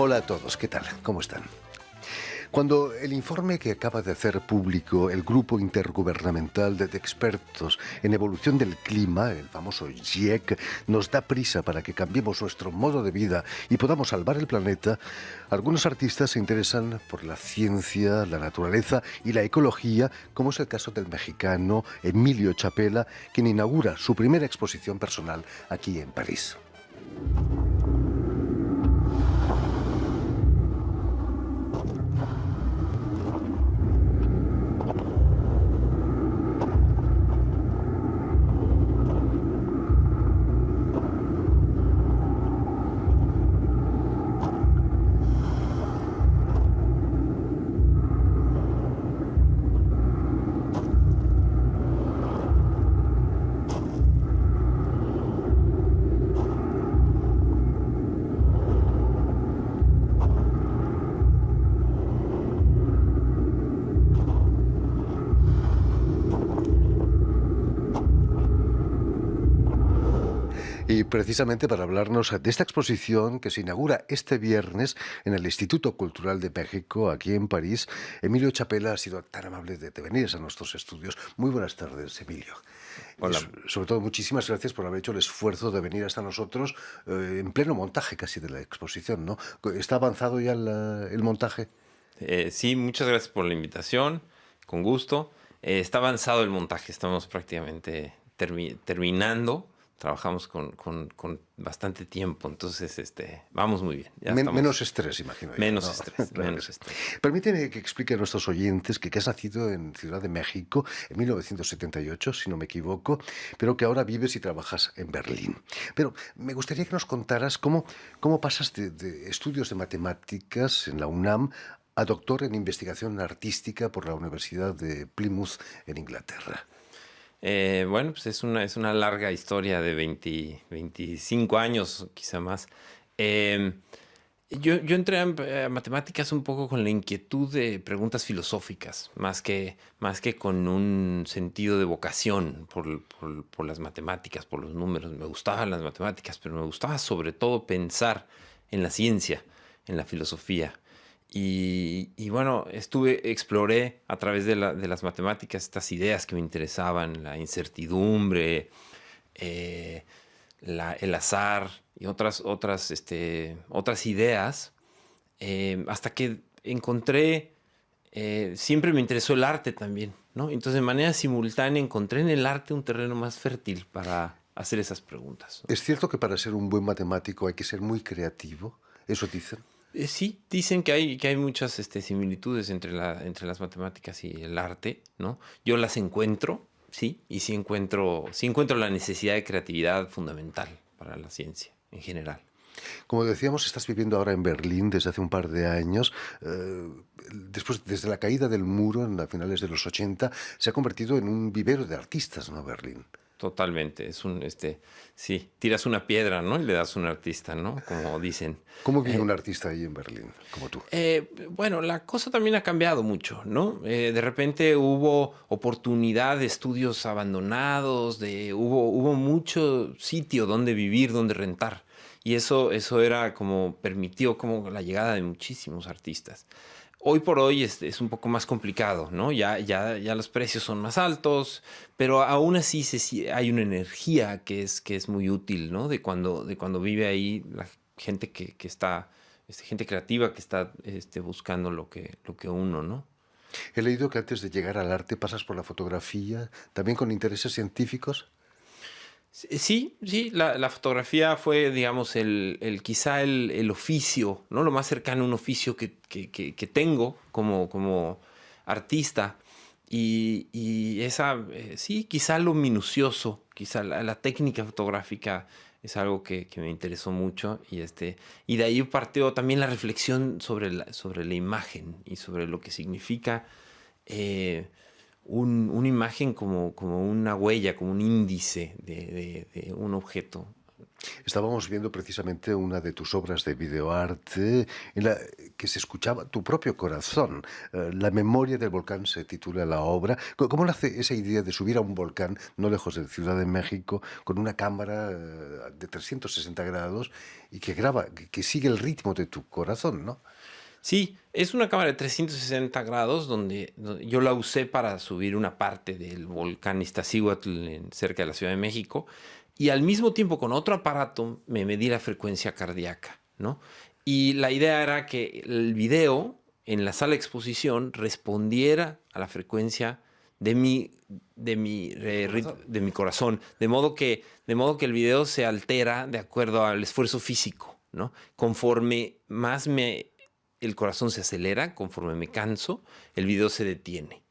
Hola a todos, ¿qué tal? ¿Cómo están? Cuando el informe que acaba de hacer público el Grupo Intergubernamental de Expertos en Evolución del Clima, el famoso GIEC, nos da prisa para que cambiemos nuestro modo de vida y podamos salvar el planeta, algunos artistas se interesan por la ciencia, la naturaleza y la ecología, como es el caso del mexicano Emilio Chapela, quien inaugura su primera exposición personal aquí en París. Y precisamente para hablarnos de esta exposición que se inaugura este viernes en el Instituto Cultural de México, aquí en París, Emilio Chapela ha sido tan amable de venir a nuestros estudios. Muy buenas tardes, Emilio. Hola. Sobre todo, muchísimas gracias por haber hecho el esfuerzo de venir hasta nosotros en pleno montaje casi de la exposición, ¿no? ¿Está avanzado ya el montaje? Sí, muchas gracias por la invitación, con gusto. Está avanzado el montaje, estamos prácticamente terminando. Trabajamos con bastante tiempo, entonces vamos muy bien. Ya estamos. Menos estrés, imagino yo, Menos ¿no? estrés, Claro que menos sí. estrés. Permíteme que explique a nuestros oyentes que has nacido en Ciudad de México en 1978, si no me equivoco, pero que ahora vives y trabajas en Berlín. Pero me gustaría que nos contaras cómo pasas de estudios de matemáticas en la UNAM a doctor en investigación artística por la Universidad de Plymouth en Inglaterra. Bueno, pues es una larga historia de 25 años, quizá más. Eh, yo entré a matemáticas un poco con la inquietud de preguntas filosóficas, más que con un sentido de vocación por las matemáticas, por los números. Me gustaban las matemáticas, pero me gustaba sobre todo pensar en la ciencia, en la filosofía. Y bueno, exploré a través de las matemáticas estas ideas que me interesaban, la incertidumbre, eh, el azar y otras ideas, hasta que encontré, siempre me interesó el arte también, ¿no? Entonces de manera simultánea encontré en el arte un terreno más fértil para hacer esas preguntas, ¿no? ¿Es cierto que para ser un buen matemático hay que ser muy creativo? ¿Eso dicen? Sí, dicen que hay muchas similitudes entre las matemáticas y el arte, ¿no? Yo las encuentro, sí, y sí encuentro la necesidad de creatividad fundamental para la ciencia en general. Como decíamos, estás viviendo ahora en Berlín desde hace un par de años. Después, desde la caída del muro en finales de los 80, se ha convertido en un vivero de artistas, ¿no? Berlín. Totalmente, sí, tiras una piedra, ¿no? Y le das a un artista, ¿no? Como dicen. ¿Cómo vive un Eh, artista ahí en Berlín, como tú? bueno, la cosa también ha cambiado mucho, ¿no? De repente hubo oportunidad de estudios abandonados, hubo mucho sitio donde vivir, donde rentar. Y eso era como, permitió como la llegada de muchísimos artistas. Hoy por hoy es un poco más complicado, ¿no? Ya los precios son más altos, pero aún así hay una energía que es muy útil, ¿no? De cuando vive ahí la gente que está, gente creativa que está buscando lo que uno, ¿no? He leído que antes de llegar al arte pasas por la fotografía, también con intereses científicos. Sí, sí, la fotografía fue, digamos, quizá el oficio, ¿no? Lo más cercano a un oficio que tengo como artista. Y sí, quizá lo minucioso, quizá la técnica fotográfica es algo que me interesó mucho. Y de ahí partió también la reflexión sobre la imagen y sobre lo que significa. eh, una imagen como una huella, como un índice de un objeto. Estábamos viendo precisamente una de tus obras de videoarte en la que se escuchaba tu propio corazón. La memoria del volcán se titula la obra. ¿Cómo nace esa idea de subir a un volcán no lejos de Ciudad de México con una cámara de 360 grados y que graba, que sigue el ritmo de tu corazón, ¿no? Sí, es una cámara de 360 grados donde yo la usé para subir una parte del volcán Iztaccíhuatl cerca de la Ciudad de México y al mismo tiempo con otro aparato me medí la frecuencia cardíaca, ¿no? Y la idea era que el video en la sala de exposición respondiera a la frecuencia de Corazón. de mi corazón, de modo que el video se altera de acuerdo al esfuerzo físico, ¿no? Conforme más el corazón se acelera, conforme me canso, el video se detiene.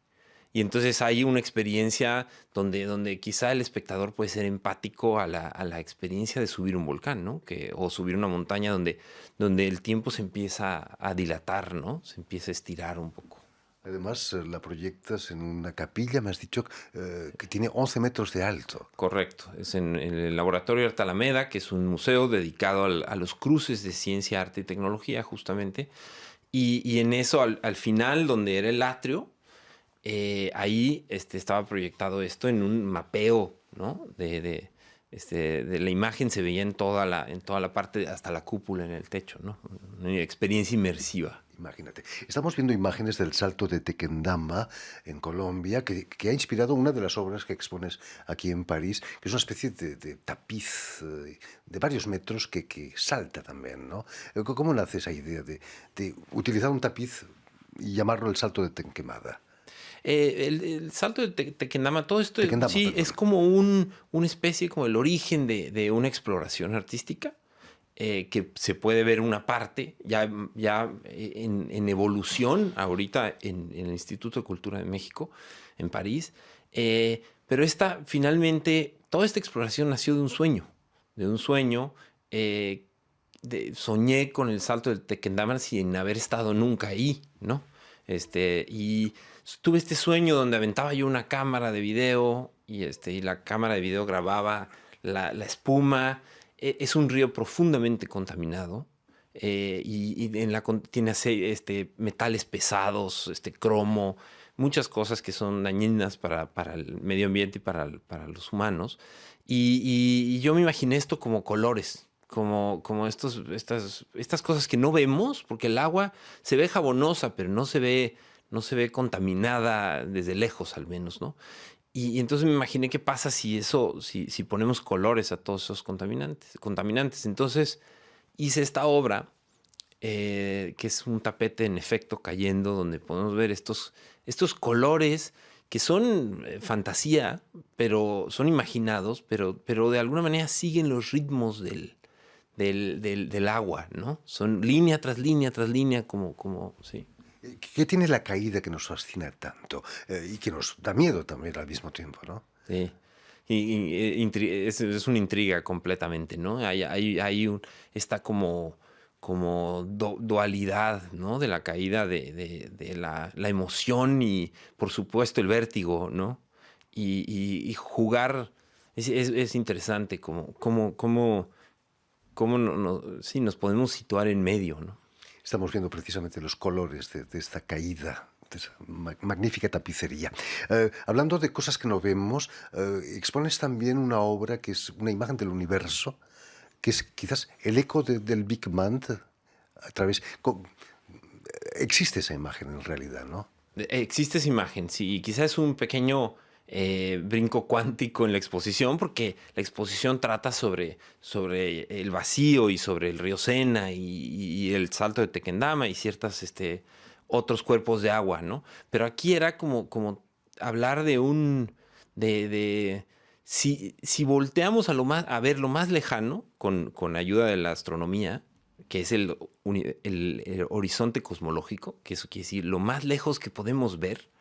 Y entonces hay una experiencia donde quizá el espectador puede ser empático a la experiencia de subir un volcán, ¿no? O subir una montaña donde el tiempo se empieza a dilatar, ¿no? Se empieza a estirar un poco. Además, la proyectas en una capilla, me has dicho, que tiene 11 metros de alto. Correcto. Es en el Laboratorio Arte Alameda, que es un museo dedicado a los cruces de ciencia, arte y tecnología, justamente. Y en eso, al final, donde era el atrio, ahí estaba proyectado esto en un mapeo, ¿no? De la imagen se veía en toda la parte, hasta la cúpula en el techo, ¿no? Una experiencia inmersiva. Imagínate. Estamos viendo imágenes del Salto de Tequendama en Colombia, que ha inspirado una de las obras que expones aquí en París, que es una especie de tapiz de varios metros que salta también, ¿no? ¿Cómo nace esa idea de utilizar un tapiz y llamarlo el Salto de Tequendama? El salto de Tequendama, todo esto Tequendama, sí perdón. es como una especie, como el origen de una exploración artística, que se puede ver una parte ya en evolución ahorita en el Instituto de Cultura de México, en París. Pero finalmente, toda esta exploración nació de un sueño. eh, Soñé con el salto del Tequendama sin haber estado nunca ahí, ¿no? Y tuve este sueño donde aventaba yo una cámara de video y la cámara de video grababa la espuma. Es un río profundamente contaminado y tiene metales pesados, cromo, muchas cosas que son dañinas para el medio ambiente y para los humanos. Y yo me imaginé esto como colores, como estas cosas que no vemos, porque el agua se ve jabonosa, pero no se ve contaminada desde lejos al menos, ¿no? Y entonces me imaginé qué pasa si ponemos colores a todos esos contaminantes. Entonces hice esta obra, que es un tapete en efecto cayendo, donde podemos ver estos colores que son fantasía, pero son imaginados, pero de alguna manera siguen los ritmos del agua, ¿no? Son línea tras línea tras línea, sí. ¿Qué tiene la caída que nos fascina tanto y que nos da miedo también al mismo tiempo, ¿no? Sí. Es una intriga completamente, ¿no? Está como dualidad, ¿no? De la caída de la emoción y, por supuesto, el vértigo, ¿no? Y jugar, es interesante cómo sí, nos podemos situar en medio, ¿no? Estamos viendo precisamente los colores de esta caída, de esa magnífica tapicería. Hablando de cosas que no vemos, expones también una obra que es una imagen del universo, que es quizás el eco del Big Bang a través... Existe esa imagen en realidad, ¿no? Existe esa imagen, sí, y quizás es un pequeño brinco cuántico en la exposición, porque la exposición trata sobre el vacío y sobre el río Sena y el salto de Tequendama y ciertos otros cuerpos de agua, ¿no? Pero aquí era como hablar si volteamos a ver lo más lejano con ayuda de la astronomía, que es el horizonte cosmológico, que eso quiere decir lo más lejos que podemos ver,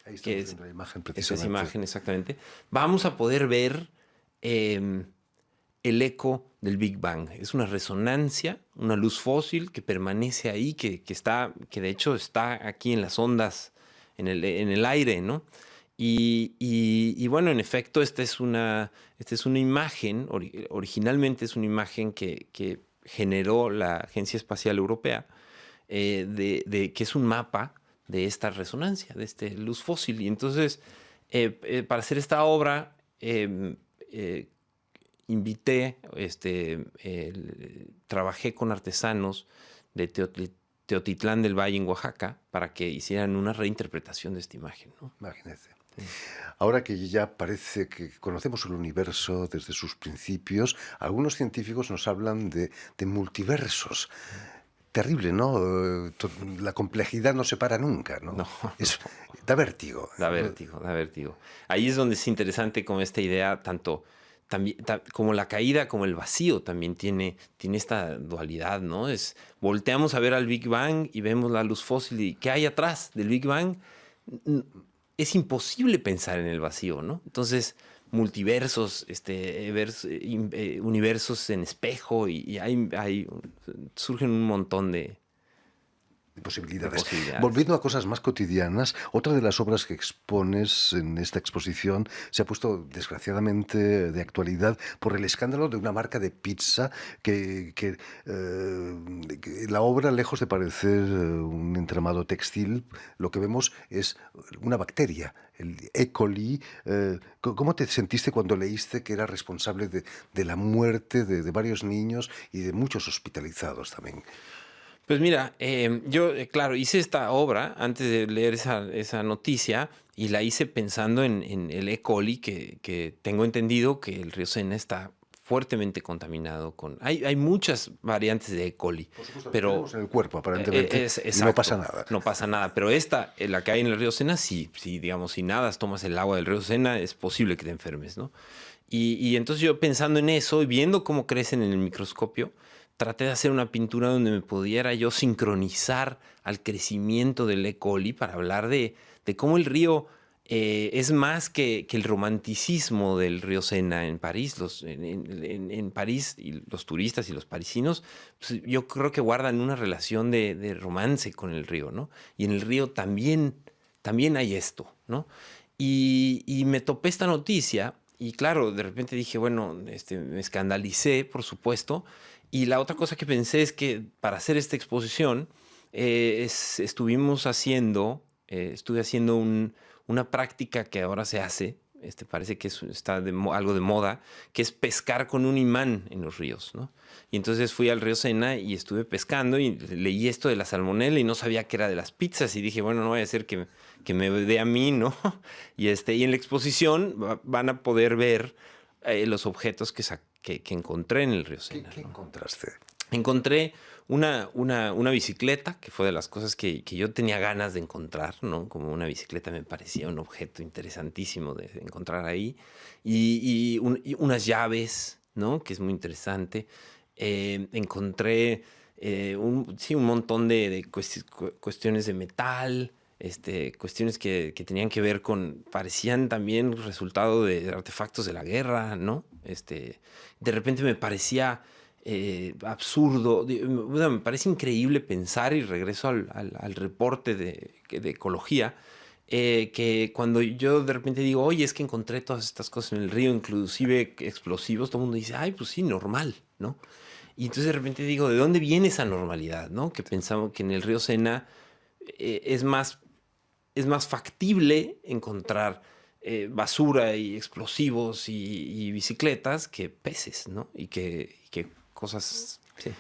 Ahí que estamos viendo la imagen esa es precisamente. imagen exactamente, vamos a poder ver eh, el eco del Big Bang. Es una resonancia, una luz fósil que permanece ahí, que de hecho está aquí en las ondas, en el aire, ¿no? Y bueno, en efecto, esta es una imagen, originalmente es una imagen que generó la Agencia Espacial Europea, que es un mapa de esta resonancia, de este luz fósil. Y entonces, para hacer esta obra, invité, trabajé con artesanos de Teotitlán del Valle en Oaxaca para que hicieran una reinterpretación de esta imagen, ¿no? Imagínese. Ahora que ya parece que conocemos el universo desde sus principios, algunos científicos nos hablan de multiversos. Terrible, ¿no? La complejidad no se para nunca, ¿no? No, Es, da vértigo. da vértigo, da vértigo. Ahí es donde es interesante como esta idea, como la caída, como el vacío también tiene esta dualidad, ¿no? Volteamos a ver al Big Bang y vemos la luz fósil y ¿qué hay atrás del Big Bang? Es imposible pensar en el vacío, ¿no? Entonces, multiversos, universos en espejo y surgen un montón de Posibilidades. posibilidades. Volviendo a cosas más cotidianas, otra de las obras que expones en esta exposición se ha puesto desgraciadamente de actualidad por el escándalo de una marca de pizza que la obra, lejos de parecer un entramado textil, lo que vemos es una bacteria, el E. coli. ¿Cómo te sentiste cuando leíste que era responsable de la muerte de varios niños y de muchos hospitalizados también? Pues mira, yo, claro, hice esta obra antes de leer esa noticia y la hice pensando en el E. coli, que tengo entendido que el río Sena está fuertemente contaminado con... Hay muchas variantes de E. coli, Por supuesto, pero tenemos en el cuerpo, aparentemente, y no exacto, pasa nada. no pasa nada. Pero la que hay en el río Sena, sí, digamos, si nadas, tomas el agua del río Sena, es posible que te enfermes, ¿no? Y entonces yo pensando en eso y viendo cómo crecen en el microscopio, traté de hacer una pintura donde me pudiera yo sincronizar al crecimiento del E. coli para hablar de cómo el río es más que el romanticismo del río Sena en París. En París, y los turistas y los parisinos, pues, yo creo que guardan una relación de romance con el río, ¿no? Y en el río también hay esto, ¿no? Y me topé esta noticia y claro, de repente dije, bueno, me escandalicé, por supuesto. Y la otra cosa que pensé es que para hacer esta exposición estuve haciendo una práctica que ahora se hace, parece que está algo de moda, que es pescar con un imán en los ríos, ¿no? Y entonces fui al río Sena y estuve pescando y leí esto de la salmonela y no sabía que era de las pizzas y dije, bueno, no vaya a ser que me dé a mí, ¿no? Y en la exposición van a poder ver los objetos que encontré en el río Sena. ¿Qué ¿no? encontraste? Encontré una bicicleta, que fue de las cosas que yo tenía ganas de encontrar, ¿no? Como una bicicleta me parecía un objeto interesantísimo de encontrar ahí. Y unas llaves, ¿no? Que es muy interesante. Encontré un montón de cuestiones de metal, cuestiones que tenían que ver parecían también resultado de artefactos de la guerra, ¿no? De repente me parecía absurdo, bueno, me parece increíble pensar, y regreso al reporte de ecología, que cuando yo de repente digo, oye, es que encontré todas estas cosas en el río, inclusive explosivos, todo el mundo dice, ay, pues sí, normal, ¿no? Y entonces de repente digo, ¿de dónde viene esa normalidad, no? Que pensamos que en el río Sena es más factible encontrar basura y explosivos y bicicletas que peces, ¿no? Y que cosas... Sí.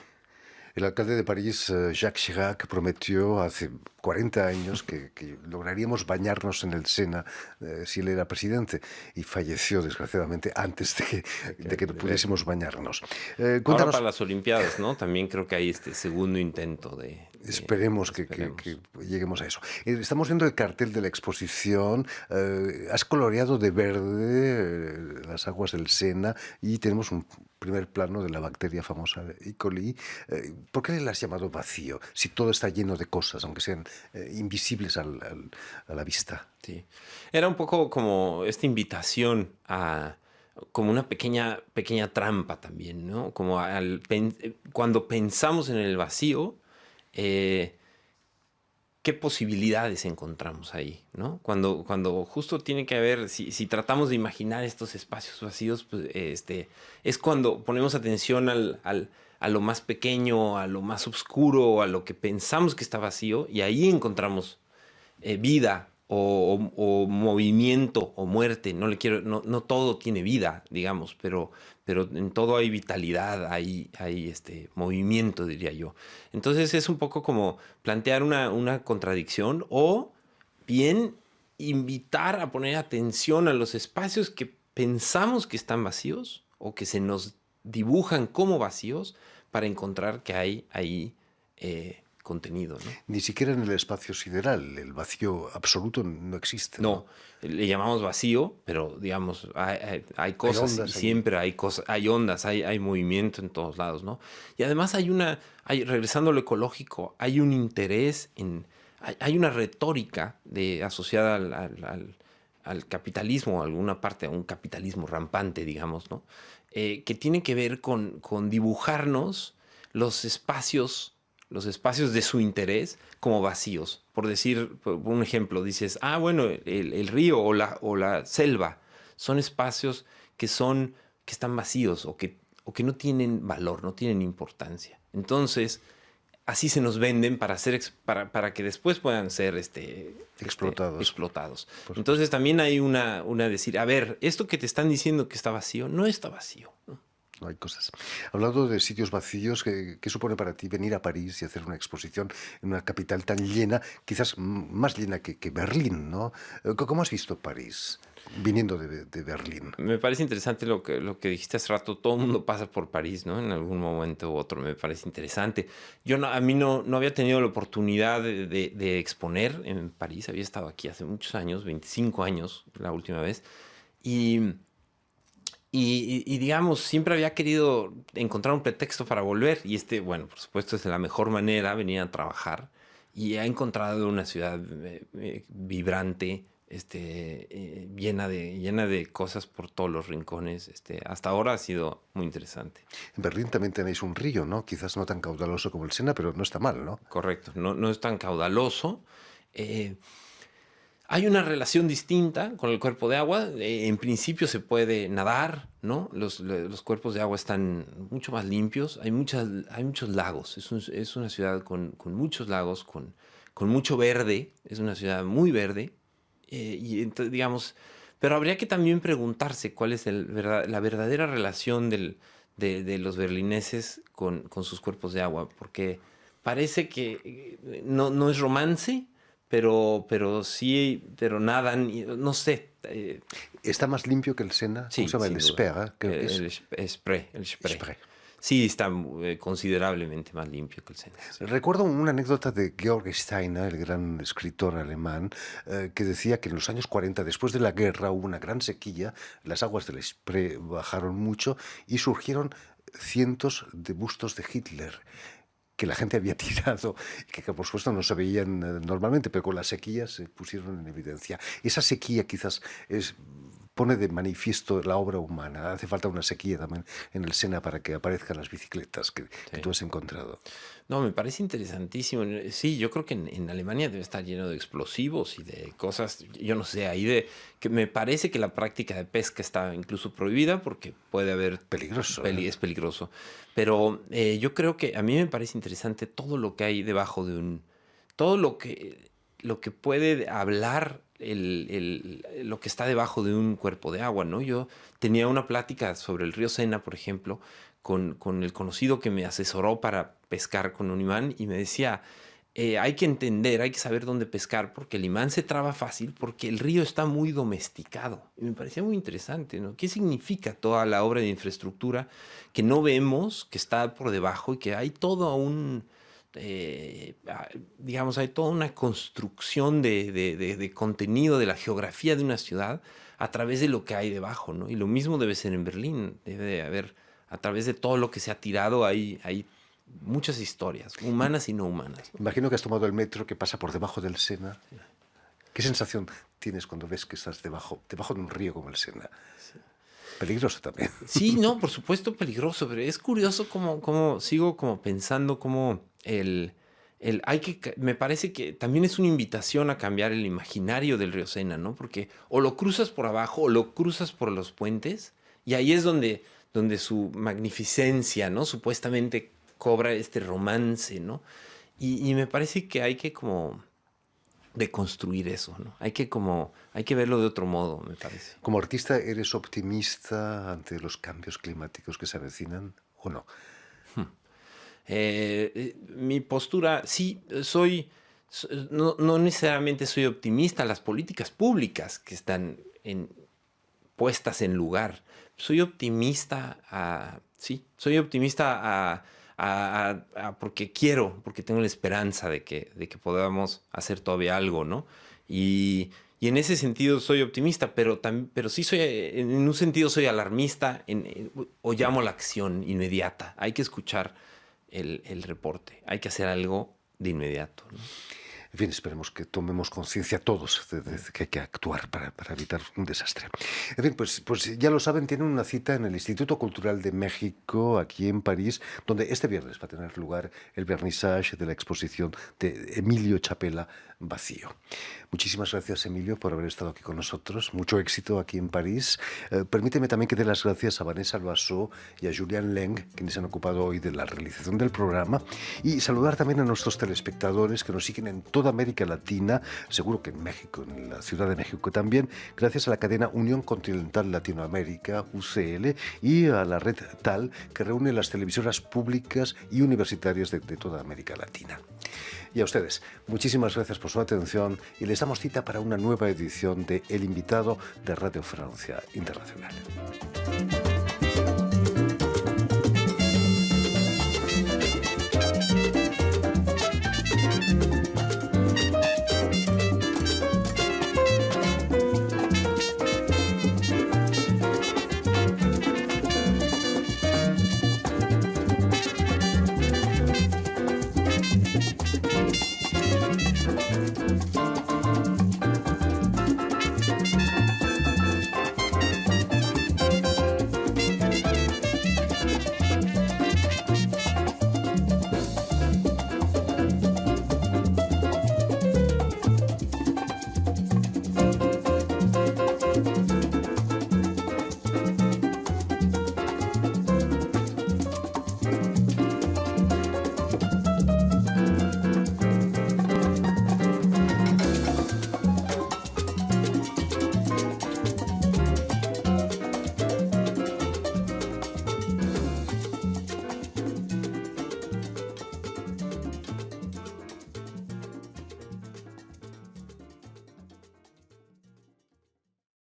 El alcalde de París, Jacques Chirac, prometió hace 40 años que lograríamos bañarnos en el Sena si él era presidente, y falleció, desgraciadamente, antes de que pudiésemos bañarnos. Ahora Cuéntanos. para las Olimpiadas, ¿no? También creo que hay este segundo intento de... Esperemos que lleguemos a eso. Estamos viendo el cartel de la exposición. Has coloreado de verde las aguas del Sena y tenemos un primer plano de la bacteria famosa E. coli. ¿Por qué le has llamado vacío si todo está lleno de cosas, aunque sean invisibles a la vista? Sí. Era un poco como esta invitación como una pequeña trampa también, ¿no? Como cuando pensamos en el vacío, qué posibilidades encontramos ahí, ¿no? Cuando justo tiene que haber, si tratamos de imaginar estos espacios vacíos, pues, es cuando ponemos atención a lo más pequeño, a lo más oscuro, a lo que pensamos que está vacío, y ahí encontramos vida o movimiento o muerte. No todo tiene vida, digamos, pero en todo hay vitalidad, hay movimiento, diría yo. Entonces es un poco como plantear una contradicción o bien invitar a poner atención a los espacios que pensamos que están vacíos o que se nos dibujan como vacíos para encontrar que hay ahí contenido, ¿no? Ni siquiera en el espacio sideral, el vacío absoluto no existe, ¿no? No, le llamamos vacío, pero digamos, hay cosas, ondas y ahí. siempre hay cosas, hay ondas, hay movimiento en todos lados, ¿no? Y además regresando a lo ecológico, hay un interés hay una retórica asociada al capitalismo, a alguna parte, a un capitalismo rampante, digamos, ¿no? Que tiene que ver con dibujarnos los espacios de su interés como vacíos. Por decir, por un ejemplo, dices, bueno, el río o la selva son espacios que están vacíos o que no tienen valor, no tienen importancia. Entonces, así se nos venden para que después puedan ser explotados. Entonces también hay una decir, a ver, esto que te están diciendo que está vacío, no está vacío, ¿no? No hay cosas. Hablando de sitios vacíos, ¿qué supone para ti venir a París y hacer una exposición en una capital tan llena, quizás más llena que Berlín, ¿no? ¿Cómo has visto París viniendo de Berlín? Me parece interesante lo que dijiste hace rato. Todo el mundo pasa por París, ¿no? En algún momento u otro. Me parece interesante. A mí no había tenido la oportunidad de exponer en París. Había estado aquí hace muchos años, 25 años la última vez. Y digamos, siempre había querido encontrar un pretexto para volver. Y bueno, por supuesto, es la mejor manera venir a trabajar. Y he encontrado una ciudad vibrante, llena de cosas por todos los rincones. Hasta ahora ha sido muy interesante. En Berlín también tenéis un río, ¿no? Quizás no tan caudaloso como el Sena, pero no está mal, ¿no? Correcto, no es tan caudaloso. Hay una relación distinta con el cuerpo de agua. En principio se puede nadar, ¿no? Los cuerpos de agua están mucho más limpios. Hay muchos lagos. Es una ciudad con muchos lagos, con mucho verde. Es una ciudad muy verde. Y entonces, digamos, pero habría que también preguntarse cuál es la verdadera relación de los berlineses con sus cuerpos de agua. Porque parece que no es romance, pero sí, pero nadan, no sé. ¿Está más limpio que el Sena? Sí, ¿Cómo se llama? El sin duda. Spera, creo que es. El Spree. Spree. Sí, está considerablemente más limpio que el Sena. Sí. Recuerdo una anécdota de Georg Steiner, el gran escritor alemán, que decía que en los años 40, después de la guerra, hubo una gran sequía, las aguas del Spree bajaron mucho y surgieron cientos de bustos de Hitler que la gente había tirado, que por supuesto no se veían normalmente, pero con la sequía se pusieron en evidencia. Esa sequía quizás pone de manifiesto la obra humana. Hace falta una sequía también en el Sena para que aparezcan las bicicletas que tú has encontrado. No, me parece interesantísimo. Sí, yo creo que en Alemania debe estar lleno de explosivos y de cosas, yo no sé, que me parece que la práctica de pesca está incluso prohibida porque puede haber... Peligroso. Es peligroso. Pero yo creo que a mí me parece interesante todo lo que hay debajo de todo lo que puede hablar lo que está debajo de un cuerpo de agua, ¿no? Yo tenía una plática sobre el río Sena, por ejemplo, con el conocido que me asesoró para pescar con un imán y me decía, hay que entender, hay que saber dónde pescar porque el imán se traba fácil porque el río está muy domesticado. Y me parecía muy interesante, ¿no? ¿Qué significa toda la obra de infraestructura que no vemos, que está por debajo y que hay todo digamos, hay toda una construcción de contenido de la geografía de una ciudad a través de lo que hay debajo, ¿no? Y lo mismo debe ser en Berlín, debe de haber, a través de todo lo que se ha tirado, hay muchas historias, humanas y no humanas, ¿no? Imagino que has tomado el metro que pasa por debajo del Sena. Sí. ¿Qué sensación tienes cuando ves que estás debajo de un río como el Sena? Sí. Peligroso también. Sí, no, por supuesto peligroso, pero es curioso cómo sigo como pensando cómo me parece que también es una invitación a cambiar el imaginario del río Sena, ¿no? Porque o lo cruzas por abajo o lo cruzas por los puentes, y ahí es donde su magnificencia, ¿no? Supuestamente cobra este romance, ¿no? Y me parece que hay que como deconstruir eso, ¿no? Hay que verlo de otro modo, me parece. Como artista, ¿eres optimista ante los cambios climáticos que se avecinan o no? Mi postura, sí, no necesariamente soy optimista. Las políticas públicas que están puestas en lugar. Soy optimista, soy optimista porque tengo la esperanza de que podamos hacer todavía algo, ¿no? Y en ese sentido soy optimista, pero sí en un sentido soy alarmista o llamo a la acción inmediata. Hay que escuchar el reporte. Hay que hacer algo de inmediato, ¿no? En fin, esperemos que tomemos conciencia todos de que hay que actuar para evitar un desastre. En fin, pues ya lo saben, tienen una cita en el Instituto Cultural de México, aquí en París, donde este viernes va a tener lugar el vernissage de la exposición de Emilio Chapela, Vacío. Muchísimas gracias, Emilio, por haber estado aquí con nosotros. Mucho éxito aquí en París. Permíteme también que dé las gracias a Vanessa Loiseau y a Julián Leng, quienes se han ocupado hoy de la realización del programa, y saludar también a nuestros telespectadores que nos siguen en toda América Latina, seguro que en México, en la Ciudad de México también, gracias a la cadena Unión Continental Latinoamérica, UCL, y a la red TAL, que reúne las televisoras públicas y universitarias de toda América Latina. Y a ustedes, muchísimas gracias por su atención y les damos cita para una nueva edición de El Invitado de Radio Francia Internacional.